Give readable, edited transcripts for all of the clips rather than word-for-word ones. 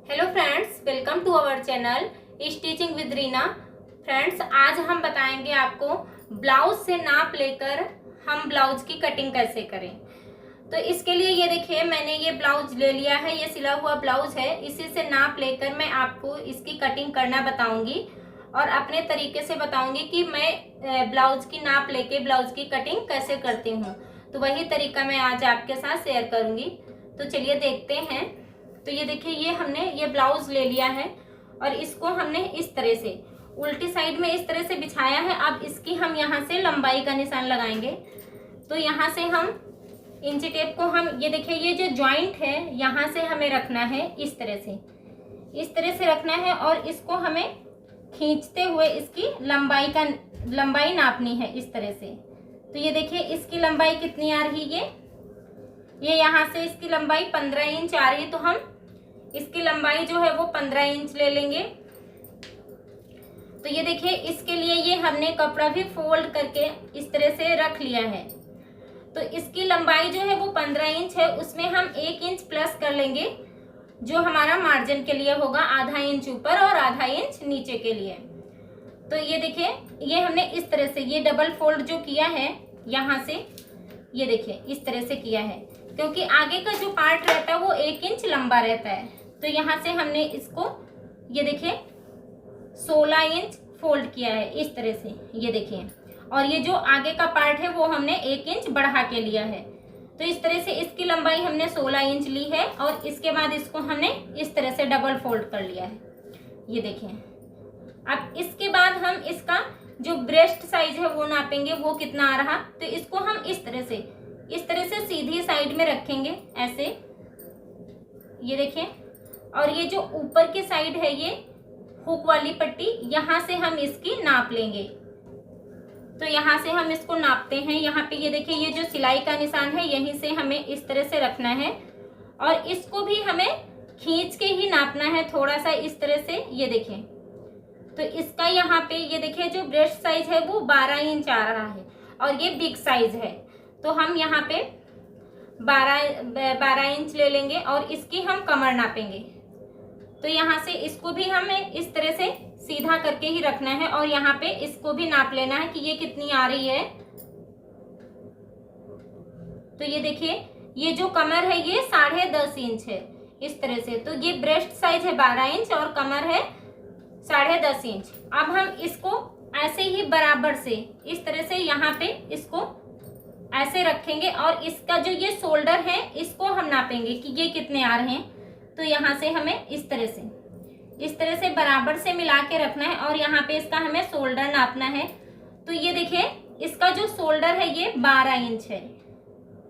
Hello friends, welcome to our channel stitching with Reena. Friends, आज हम बताएंगे आपको ब्लाउज से नाप लेकर हम ब्लाउज की कटिंग कैसे करें। तो इसके लिए ये देखिए, मैंने ये ब्लाउज ले लिया है, ये सिला हुआ ब्लाउज है। इसी से नाप लेकर मैं आपको इसकी कटिंग करना बताऊंगी और अपने तरीके से बताऊंगी कि मैं ब्लाउज की नाप लेके ब्लाउज की कटिंग कैसे करती हूँ। तो वही तरीका मैं आज आपके साथ शेयर करूंगी। तो चलिए देखते हैं। तो ये देखिए, ये हमने ये ब्लाउज ले लिया है और इसको हमने इस तरह से उल्टी साइड में इस तरह से बिछाया है। अब इसकी हम यहाँ से लंबाई का निशान लगाएंगे। तो यहाँ से हम इंची टेप को हम ये देखिए, ये जो जॉइंट है यहाँ से हमें रखना है, इस तरह से रखना है और इसको हमें खींचते हुए इसकी लंबाई नापनी है इस तरह से। तो ये देखिए, इसकी लंबाई कितनी आ रही है, ये यहाँ से इसकी लंबाई 15 इंच आ रही है। तो हम इसकी लंबाई जो है वो 15 इंच ले लेंगे। तो ये देखिए, इसके लिए ये हमने कपड़ा भी फोल्ड करके इस तरह से रख लिया है। तो इसकी लंबाई जो है वो 15 इंच है, उसमें हम 1 इंच प्लस कर लेंगे जो हमारा मार्जिन के लिए होगा, आधा इंच ऊपर और आधा इंच नीचे के लिए। तो ये देखिए, ये हमने इस तरह से ये डबल फोल्ड जो किया है यहाँ से, ये देखिए इस तरह से किया है, क्योंकि आगे का जो पार्ट रहता है वो 1 इंच लंबा रहता है। तो यहाँ से हमने इसको ये देखिए 16 इंच फोल्ड किया है इस तरह से, ये देखिए। और ये जो आगे का पार्ट है वो हमने 1 इंच बढ़ा के लिया है। तो इस तरह से इसकी लंबाई हमने 16 इंच ली है और इसके बाद इसको हमने इस तरह से डबल फोल्ड कर लिया है, ये देखिए। अब इसके बाद हम इसका जो ब्रेस्ट साइज है वो नापेंगे, वो कितना आ रहा। तो इसको हम इस तरह से सीधी साइड में रखेंगे ऐसे, ये देखें। और ये जो ऊपर की साइड है, ये हुक वाली पट्टी, यहाँ से हम इसकी नाप लेंगे। तो यहाँ से हम इसको नापते हैं। यहाँ पे ये देखिए, ये जो सिलाई का निशान है यहीं से हमें इस तरह से रखना है और इसको भी हमें खींच के ही नापना है थोड़ा सा इस तरह से, ये देखें। तो इसका यहाँ पे ये देखिए, जो ब्रेस्ट साइज है वो 12 इंच आ रहा है और ये बिग साइज है। तो हम यहाँ पे 12 इंच ले लेंगे और इसकी हम कमर नापेंगे। तो यहाँ से इसको भी हमें इस तरह से सीधा करके ही रखना है और यहाँ पे इसको भी नाप लेना है कि ये कितनी आ रही है। तो ये देखिए, ये जो कमर है ये 10.5 इंच है इस तरह से। तो ये ब्रेस्ट साइज है 12 इंच और कमर है 10.5 इंच। अब हम इसको ऐसे ही बराबर से इस तरह से यहाँ पे इसको ऐसे रखेंगे और इसका जो ये शोल्डर है इसको हम नापेंगे कि ये कितने आ रहे हैं। तो यहाँ से हमें इस तरह से बराबर से मिला के रखना है और यहाँ पे इसका हमें शोल्डर नापना है। तो ये देखिए, इसका जो शोल्डर है ये 12 इंच है।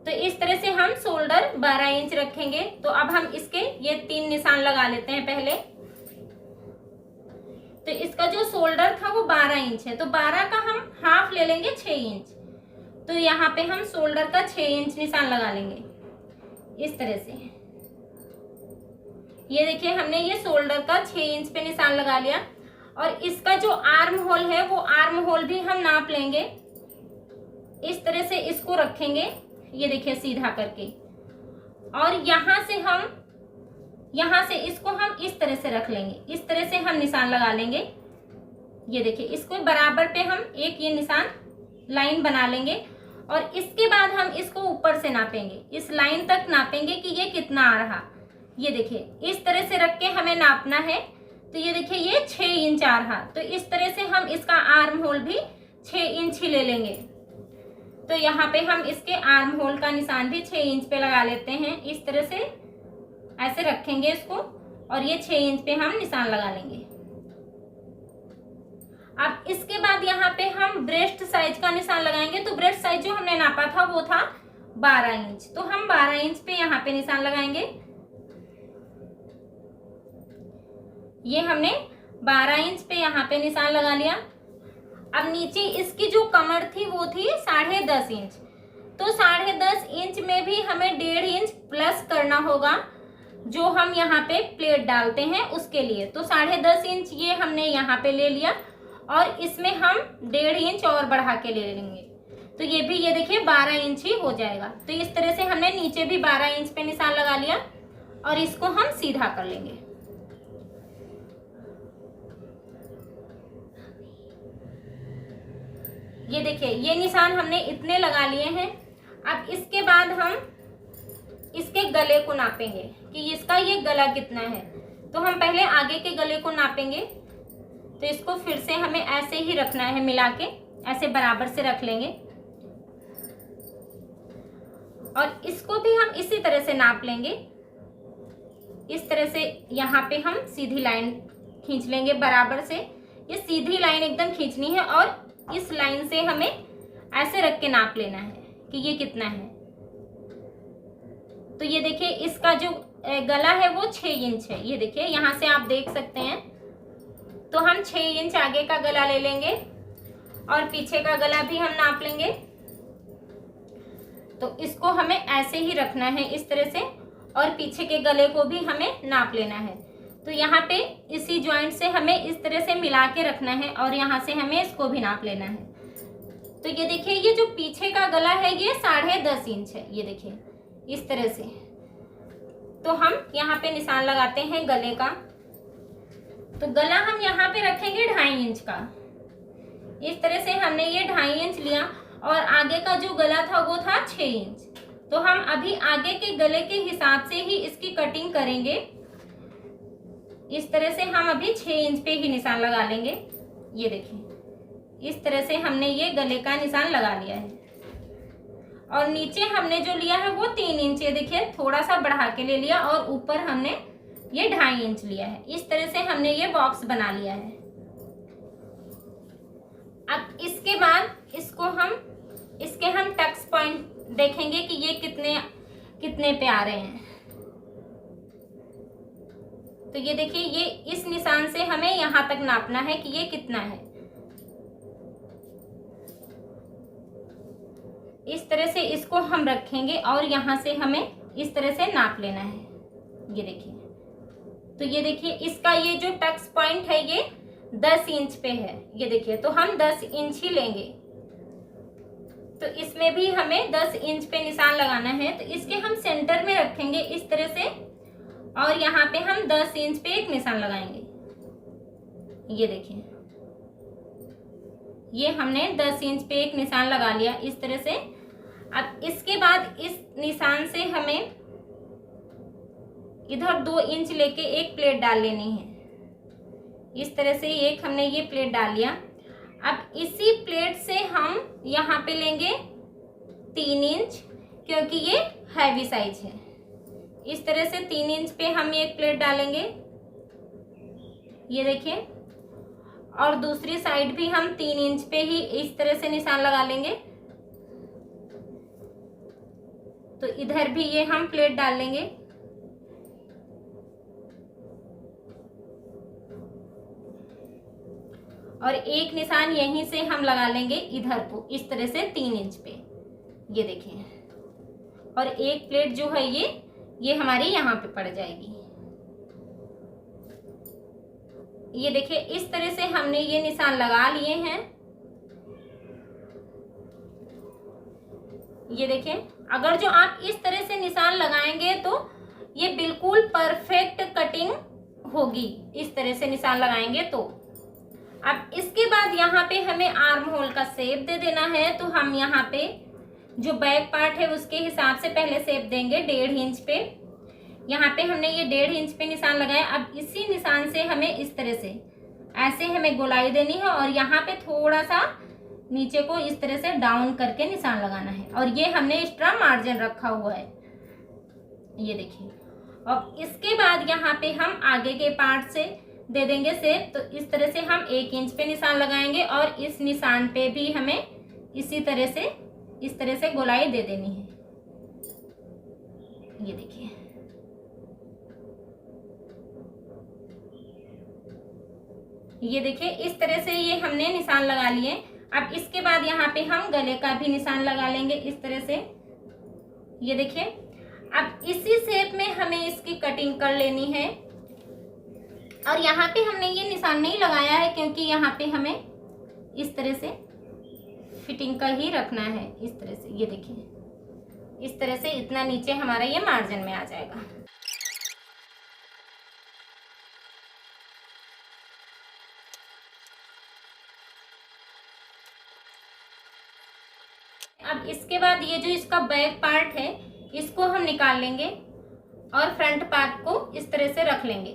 तो इस तरह से हम शोल्डर 12 इंच रखेंगे। तो अब हम इसके ये 3 निशान लगा लेते हैं पहले। तो इसका जो शोल्डर था वो 12 इंच है, तो 12 का हम हाफ ले लेंगे 6 इंच। तो यहाँ पे हम शोल्डर का 6 इंच निशान लगा लेंगे इस तरह से। ये देखिए, हमने ये शोल्डर का 6 इंच पे निशान लगा लिया और इसका जो आर्म होल है वो आर्म होल भी हम नाप लेंगे। इस तरह से इसको रखेंगे, ये देखिए सीधा करके। और यहाँ से इसको हम इस तरह से रख लेंगे, इस तरह से हम निशान लगा लेंगे। ये देखिए, इसको बराबर पे हम एक ये निशान लाइन बना लेंगे और इसके बाद हम इसको ऊपर से नापेंगे, इस लाइन तक नापेंगे कि ये कितना आ रहा। ये देखिए, इस तरह से रख के हमें नापना है। तो ये देखिए, ये 6 इंच आ रहा। तो इस तरह से हम इसका आर्म होल भी 6 इंच ही ले लेंगे। तो यहाँ पे हम इसके आर्म होल का निशान भी 6 इंच पे लगा लेते हैं। इस तरह से ऐसे रखेंगे इसको और ये 6 इंच पे हम निशान लगा लेंगे। अब इसके बाद यहाँ पे हम ब्रेस्ट साइज का निशान लगाएंगे। तो ब्रेस्ट साइज जो हमने नापा था वो था 12 इंच। तो हम 12 इंच पे यहाँ पे निशान लगाएंगे। ये हमने 12 इंच पे यहाँ पे निशान लगा लिया। अब नीचे इसकी जो कमर थी वो थी 10.5 इंच। तो 10.5 इंच में भी हमें 1.5 इंच प्लस करना होगा, जो हम यहाँ पे प्लेट डालते हैं उसके लिए। तो 10.5 इंच ये हमने यहाँ पे ले लिया और इसमें हम 1.5 इंच और बढ़ा के ले लेंगे। तो ये भी ये देखिए 12 इंच ही हो जाएगा। तो इस तरह से हमने नीचे भी 12 इंच पे निशान लगा लिया और इसको हम सीधा कर लेंगे। ये देखिए ये निशान हमने इतने लगा लिए हैं। अब इसके बाद हम इसके गले को नापेंगे कि इसका ये गला कितना है। तो हम पहले आगे के गले को नापेंगे। तो इसको फिर से हमें ऐसे ही रखना है, मिला के ऐसे बराबर से रख लेंगे और इसको भी हम इसी तरह से नाप लेंगे। इस तरह से यहाँ पे हम सीधी लाइन खींच लेंगे बराबर से। ये सीधी लाइन एकदम खींचनी है और इस लाइन से हमें ऐसे रख के नाप लेना है कि ये कितना है। तो ये देखिए इसका जो गला है वो 6 इंच है। ये देखिए यहाँ से आप देख सकते हैं। तो हम 6 इंच आगे का गला ले लेंगे और पीछे का गला भी हम नाप लेंगे। तो इसको हमें ऐसे ही रखना है इस तरह से और पीछे के गले को भी हमें नाप लेना है। तो यहाँ पे इसी जॉइंट से हमें इस तरह से मिला के रखना है और यहाँ से हमें इसको भी नाप लेना है। तो ये देखिए ये जो पीछे का गला है ये 10.5 इंच है। ये देखिए इस तरह से। तो हम यहाँ पे निशान लगाते हैं गले का। तो गला हम यहाँ पे रखेंगे 2.5 इंच का। इस तरह से हमने ये 2.5 इंच लिया और आगे का जो गला था वो था 6 इंच। तो हम अभी आगे के गले के हिसाब से ही इसकी कटिंग करेंगे। इस तरह से हम अभी 6 इंच पे ही निशान लगा लेंगे। ये देखिए इस तरह से हमने ये गले का निशान लगा लिया है और नीचे हमने जो लिया है वो 3 इंच। ये देखिए थोड़ा सा बढ़ा के ले लिया और ऊपर हमने ये 2.5 इंच लिया है। इस तरह से हमने ये बॉक्स बना लिया है। अब इसके बाद इसको हम टक्स पॉइंट देखेंगे कि ये कितने पे आ रहे हैं। तो ये देखिए ये इस निशान से हमें यहां तक नापना है कि ये कितना है। इस तरह से इसको हम रखेंगे और यहां से हमें इस तरह से नाप लेना है। ये देखिए तो ये देखिए इसका ये जो टक्स पॉइंट है ये 10 इंच पे है। ये देखिए तो हम 10 इंच ही लेंगे। तो इसमें भी हमें 10 इंच पे निशान लगाना है। तो इसके हम सेंटर में रखेंगे इस तरह से और यहाँ पे हम 10 इंच पे एक निशान लगाएंगे। ये देखिए ये हमने 10 इंच पे एक निशान लगा लिया इस तरह से। अब इसके बाद इस निशान से हमें इधर 2 इंच लेके एक प्लेट डाल लेनी है। इस तरह से एक हमने ये प्लेट डाल लिया। अब इसी प्लेट से हम यहाँ पे लेंगे 3 इंच क्योंकि ये हैवी साइज है। इस तरह से 3 इंच पे हम एक प्लेट डालेंगे। ये देखिए और दूसरी साइड भी हम 3 इंच पे ही इस तरह से निशान लगा लेंगे। तो इधर भी ये हम प्लेट डाल लेंगे। और एक निशान यहीं से हम लगा लेंगे इधर को इस तरह से 3 इंच पे। ये देखिए और एक प्लेट जो है ये हमारी यहाँ पे पड़ जाएगी। ये देखिए इस तरह से हमने ये निशान लगा लिए हैं। ये देखिए अगर जो आप इस तरह से निशान लगाएंगे तो ये बिल्कुल परफेक्ट कटिंग होगी। इस तरह से निशान लगाएंगे तो अब इसके बाद यहाँ पे हमें आर्म होल का शेप दे देना है। तो हम यहाँ पे जो बैक पार्ट है उसके हिसाब से पहले शेप देंगे 1.5 इंच पे। यहाँ पे हमने ये 1.5 इंच पे निशान लगाया। अब इसी निशान से हमें इस तरह से ऐसे हमें गोलाई देनी है और यहाँ पे थोड़ा सा नीचे को इस तरह से डाउन करके निशान लगाना है। और ये हमने एक्स्ट्रा मार्जिन रखा हुआ है। ये देखिए और इसके बाद यहाँ पे हम आगे के पार्ट से दे देंगे शेप। तो इस तरह से हम 1 इंच पे निशान लगाएंगे और इस निशान पे भी हमें इसी तरह से इस तरह से गोलाई दे देनी है। ये देखिए ये देखिए इस तरह से ये हमने निशान लगा लिए। अब इसके बाद यहाँ पे हम गले का भी निशान लगा लेंगे इस तरह से। ये देखिए अब इसी शेप में हमें इसकी कटिंग कर लेनी है। और यहाँ पे हमने ये निशान नहीं लगाया है क्योंकि यहाँ पे हमें इस तरह से फिटिंग का ही रखना है। इस तरह से ये देखिए इस तरह से इतना नीचे हमारा ये मार्जिन में आ जाएगा। अब इसके बाद ये जो इसका बैक पार्ट है इसको हम निकाल लेंगे और फ्रंट पार्ट को इस तरह से रख लेंगे।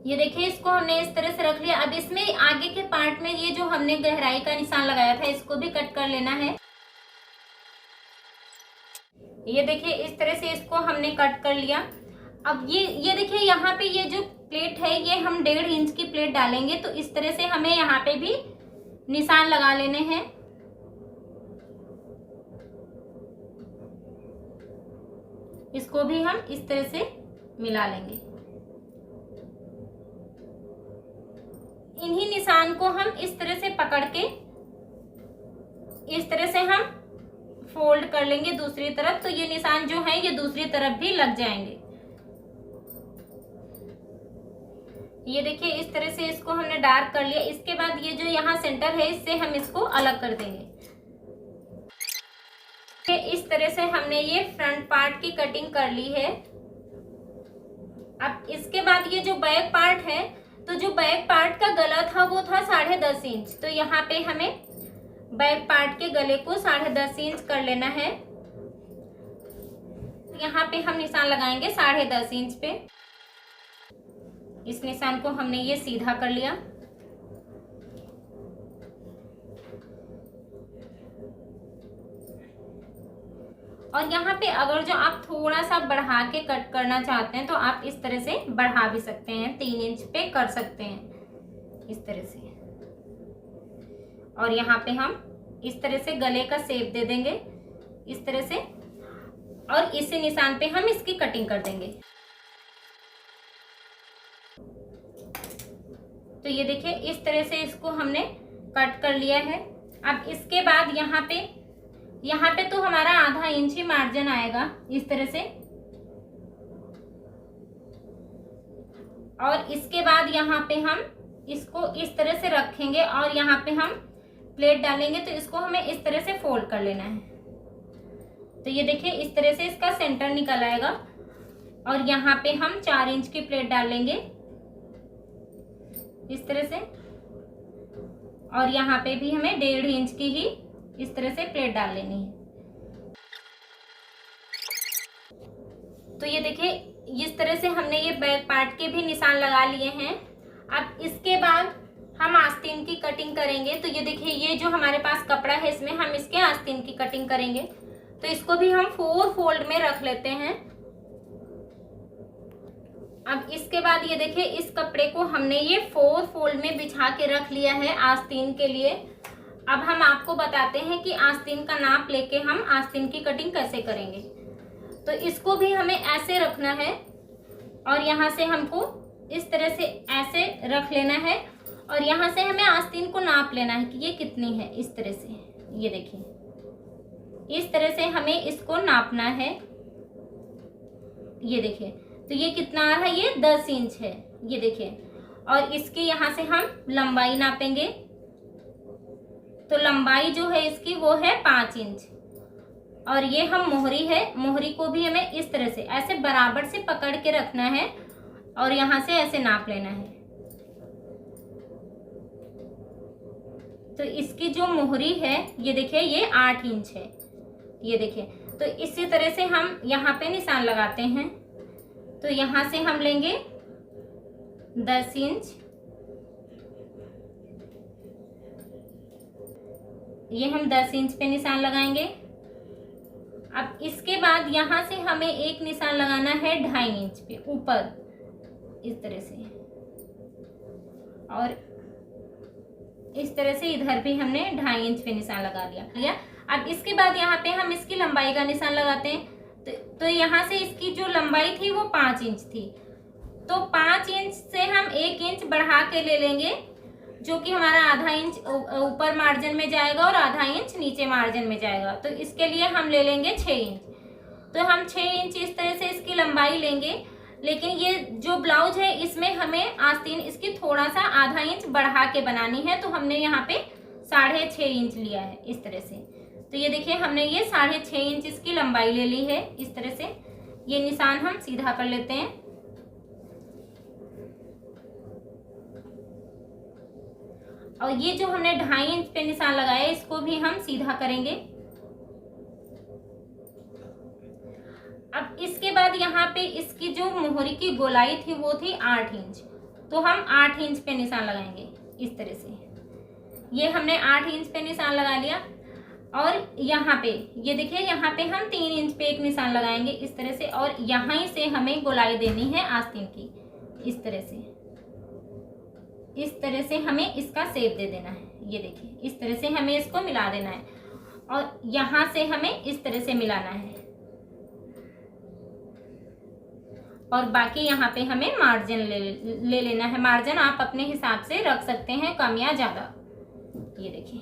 ये देखिए इसको हमने इस तरह से रख लिया। अब इसमें आगे के पार्ट में ये जो हमने गहराई का निशान लगाया था इसको भी कट कर लेना है। ये देखिए इस तरह से इसको हमने कट कर लिया। अब ये देखिए यहाँ पे ये जो प्लेट है ये हम 1.5 इंच की प्लेट डालेंगे, तो इस तरह से हमें यहाँ पे भी निशान लगा लेने हैं। इसको भी हम इस तरह से मिला लेंगे। इन्हीं निशान को हम इस तरह से पकड़ के इस तरह से हम फोल्ड कर लेंगे दूसरी तरफ, तो ये निशान जो है ये दूसरी तरफ भी लग जाएंगे। ये देखिए इस तरह से इसको हमने डार्क कर लिया। इसके बाद ये जो यहाँ सेंटर है इससे हम इसको अलग कर देंगे। इस तरह से हमने ये फ्रंट पार्ट की कटिंग कर ली है। अब इसके बाद ये जो बैक पार्ट है, तो जो बैक पार्ट का गला था वो था 10.5 इंच, तो यहाँ पे हमें बैक पार्ट के गले को 10.5 इंच कर लेना है। यहाँ पे हम निशान लगाएंगे 10.5 इंच पे। इस निशान को हमने ये सीधा कर लिया। और यहाँ पे अगर जो आप थोड़ा सा बढ़ा के कट करना चाहते हैं तो आप इस तरह से बढ़ा भी सकते हैं, 3 इंच पे कर सकते हैं इस तरह से। और यहाँ पे हम इस तरह से गले का शेप दे देंगे इस तरह से, और इसी निशान पे हम इसकी कटिंग कर देंगे। तो ये देखिए इस तरह से इसको हमने कट कर लिया है। अब इसके बाद यहाँ पे तो हमारा 0.5 इंच ही मार्जिन आएगा इस तरह से। और इसके बाद यहाँ पे हम इसको इस तरह से रखेंगे और यहाँ पे हम प्लेट डालेंगे, तो इसको हमें इस तरह से फोल्ड कर लेना है। तो ये देखिए इस तरह से इसका सेंटर निकल आएगा। और यहाँ पे हम 4 इंच की प्लेट डालेंगे इस तरह से, और यहाँ पे भी हमें 1.5 इंच की ही इस तरह से प्लेट डाल लेनी है। तो ये देखिए इस तरह से हमने ये बैक पार्ट के भी निशान लगा लिए हैं। अब इसके बाद हम आस्तीन की कटिंग करेंगे। तो ये देखिए ये जो हमारे पास कपड़ा है इसमें हम इसके आस्तीन की कटिंग करेंगे। तो इसको भी हम 4 फोल्ड में रख लेते हैं। अब इसके बाद ये देखिए इस कपड़े को हमने ये 4 फोल्ड में बिछा के रख लिया है आस्तीन के लिए। अब हम आपको बताते हैं कि आस्तीन का नाप लेके हम आस्तीन की कटिंग कैसे करेंगे। तो इसको भी हमें ऐसे रखना है और यहाँ से हमको इस तरह से ऐसे रख लेना है, और यहाँ से हमें आस्तीन को नाप लेना है कि ये कितनी है इस तरह से। ये देखिए इस तरह से हमें इसको नापना है। ये देखिए तो ये कितना आ रहा है, ये 10 इंच है। ये देखिए, और इसकी यहाँ से हम लंबाई नापेंगे। तो लंबाई जो है इसकी वो है 5 इंच। और ये हम मोहरी है, मोहरी को भी हमें इस तरह से ऐसे बराबर से पकड़ के रखना है और यहाँ से ऐसे नाप लेना है। तो इसकी जो मोहरी है ये देखिए ये 8 इंच है। ये देखिए, तो इसी तरह से हम यहाँ पे निशान लगाते हैं। तो यहाँ से हम लेंगे 10 इंच, ये हम 10 इंच पे निशान लगाएंगे। अब इसके बाद यहाँ से हमें एक निशान लगाना है 2.5 इंच पे ऊपर इस तरह से, और इस तरह से इधर भी हमने 2.5 इंच पे निशान लगा लिया। अब इसके बाद यहाँ पे हम इसकी लंबाई का निशान लगाते हैं। तो यहाँ से इसकी जो लंबाई थी वो 5 इंच थी। तो 5 इंच से हम 1 इंच बढ़ा के ले लेंगे, जो कि हमारा 0.5 इंच ऊपर मार्जिन में जाएगा और 0.5 इंच नीचे मार्जिन में जाएगा। तो इसके लिए हम ले लेंगे 6 इंच। तो हम 6 इंच इस तरह से इसकी लंबाई लेंगे। लेकिन ये जो ब्लाउज है इसमें हमें आस्तीन इसकी थोड़ा सा 0.5 इंच बढ़ा के बनानी है। तो हमने यहाँ पे 6.5 इंच लिया है इस तरह से। तो ये देखिए हमने ये 6.5 इंच इसकी लंबाई ले ली है इस तरह से। ये निशान हम सीधा कर लेते हैं। और ये जो हमने 2.5 इंच पे निशान लगाया है इसको भी हम सीधा करेंगे। जो मोहरी की गोलाई थी वो थी 8 इंच, तो हम 8 इंच पे निशान लगाएंगे इस तरह से। ये हमने 8 इंच पे निशान लगा लिया। और यहाँ पे ये देखिए, यहाँ पे हम 3 इंच पे एक निशान लगाएंगे इस तरह से, और यहाँ से हमें गोलाई देनी है आस्तीन की इस तरह से। इस तरह से हमें इसका शेप दे देना है। ये देखिए, इस तरह से हमें इसको मिला देना है, और यहाँ से हमें इस तरह से मिलाना है, और बाकी यहाँ पे हमें मार्जिन ले लेना है। मार्जिन आप अपने हिसाब से रख सकते हैं, कम या ज़्यादा। ये देखिए,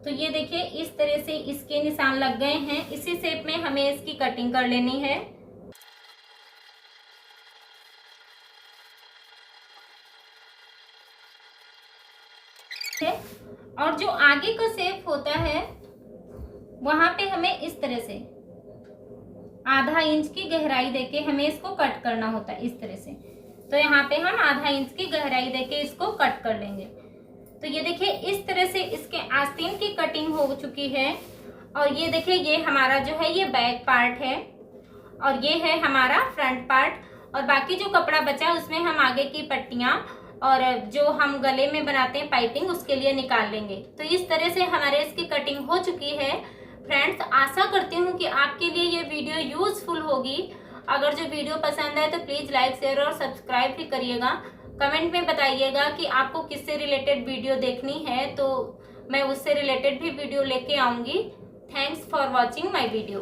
तो ये देखिए इस तरह से इसके निशान लग गए हैं। इसी शेप में हमें इसकी कटिंग कर लेनी है। और जो आगे का शेप होता है वहां पे हमें इस तरह से आधा इंच की गहराई देके हमें इसको कट करना होता है इस तरह से। तो यहाँ पे हम आधा इंच की गहराई देके इसको कट कर लेंगे। तो ये देखिए, इस तरह से इसके आस्तीन की कटिंग हो चुकी है। और ये देखिए, ये हमारा जो है ये बैक पार्ट है, और ये है हमारा फ्रंट पार्ट। और बाकी जो कपड़ा बचा उसमें हम आगे की पट्टियाँ और जो हम गले में बनाते हैं पाइपिंग, उसके लिए निकाल लेंगे। तो इस तरह से हमारे इसकी कटिंग हो चुकी है। फ्रेंड्स, आशा करती हूँ कि आपके लिए ये वीडियो यूजफुल होगी। अगर जो वीडियो पसंद आए तो प्लीज़ लाइक, शेयर और सब्सक्राइब भी करिएगा। कमेंट में बताइएगा कि आपको किससे रिलेटेड वीडियो देखनी है, तो मैं उससे रिलेटेड भी वीडियो लेके आऊँगी। Thanks for watching my video.